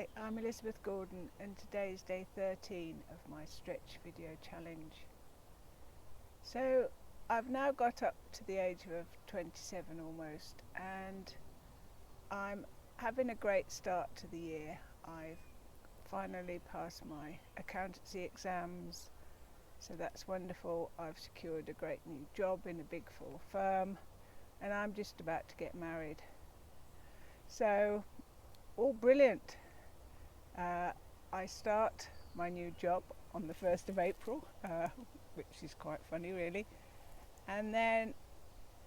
Hi, I'm Elizabeth Gordon and today is day 13 of my stretch video challenge. So I've now got up to the age of 27 almost, and I'm having a great start to the year. I've finally passed my accountancy exams, so that's wonderful. I've secured a great new job in a big four firm, and I'm just about to get married. So all brilliant. I start my new job on the 1st of April, which is quite funny really, and then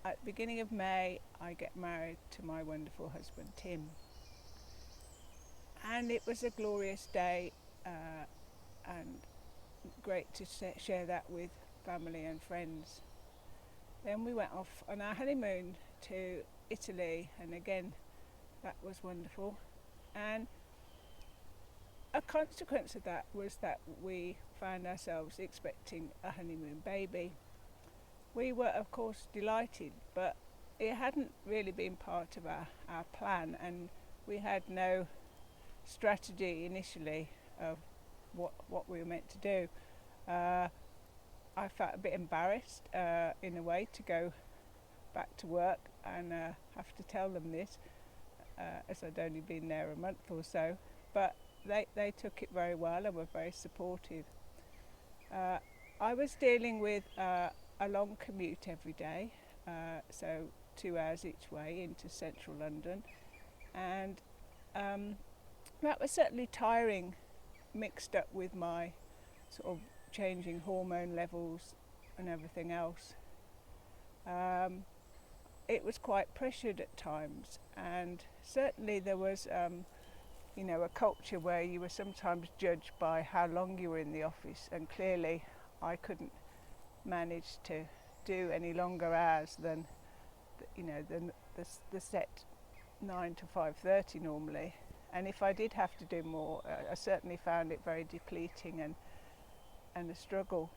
at the beginning of May I get married to my wonderful husband Tim, and it was a glorious day and great to share that with family and friends. Then we went off on our honeymoon to Italy, and again that was wonderful, and a consequence of that was that we found ourselves expecting a honeymoon baby. We were of course delighted, but it hadn't really been part of our plan, and we had no strategy initially of what we were meant to do. I felt a bit embarrassed in a way to go back to work and have to tell them this, as I'd only been there a month or so, but they took it very well and were very supportive. I was dealing with a long commute every day, so 2 hours each way into central London, and that was certainly tiring, mixed up with my sort of changing hormone levels and everything else. It was quite pressured at times, and certainly there was a culture where you were sometimes judged by how long you were in the office, and clearly I couldn't manage to do any longer hours than the set 9 to 5:30 normally, and if I did have to do more, I certainly found it very depleting and a struggle.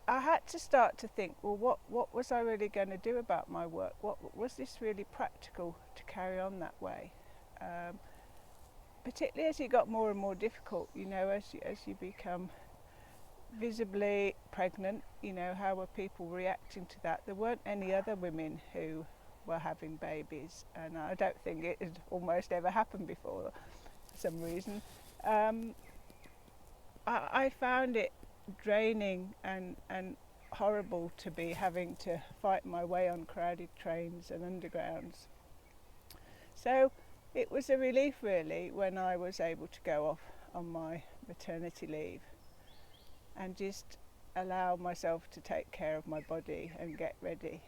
I had to start to think, well, what was I really going to do about my work? What was this really practical to carry on that way? Particularly as it got more and more difficult, as you become visibly pregnant, how were people reacting to that? There weren't any other women who were having babies, and I don't think it had almost ever happened before for some reason. I found it draining and horrible to be having to fight my way on crowded trains and undergrounds. So it was a relief really when I was able to go off on my maternity leave and just allow myself to take care of my body and get ready.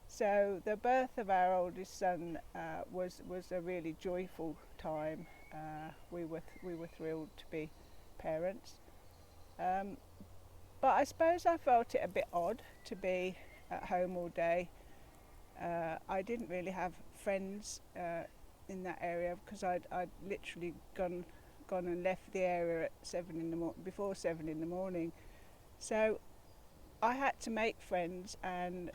So the birth of our oldest son was a really joyful time. We were thrilled to be parents. But I suppose I felt it a bit odd to be at home all day. I didn't really have friends in that area because I'd literally gone and left the area at before 7 in the morning. So I had to make friends, and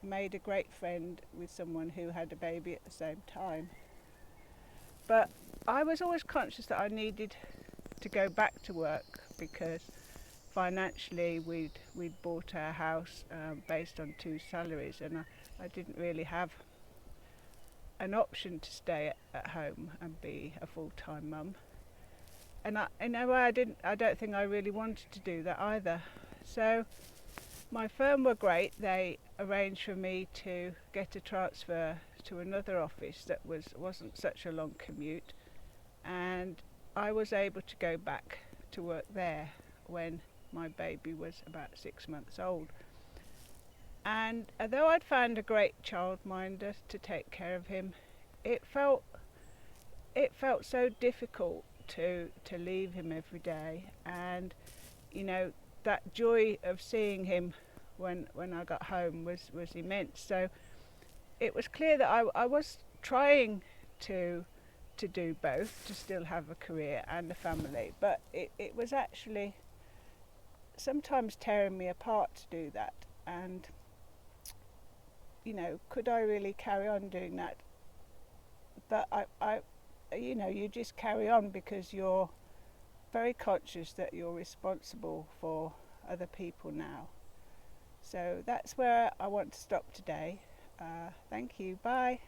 made a great friend with someone who had a baby at the same time. But I was always conscious that I needed to go back to work because financially we'd bought our house based on 2 salaries, and I didn't really have an option to stay at home and be a full-time mum. And in a way I don't think I really wanted to do that either. So my firm were great. They arranged for me to get a transfer to another office that wasn't such a long commute, and I was able to go back to work there when my baby was about 6 months old. And although I'd found a great childminder to take care of him, it felt so difficult to leave him every day, and that joy of seeing him when I got home was immense. So it was clear that I was trying to do both, to still have a career and a family, but it was actually sometimes tearing me apart to do that. And could I really carry on doing that but you know, you just carry on because you're very conscious that you're responsible for other people now. So that's where I want to stop today. Thank you. Bye.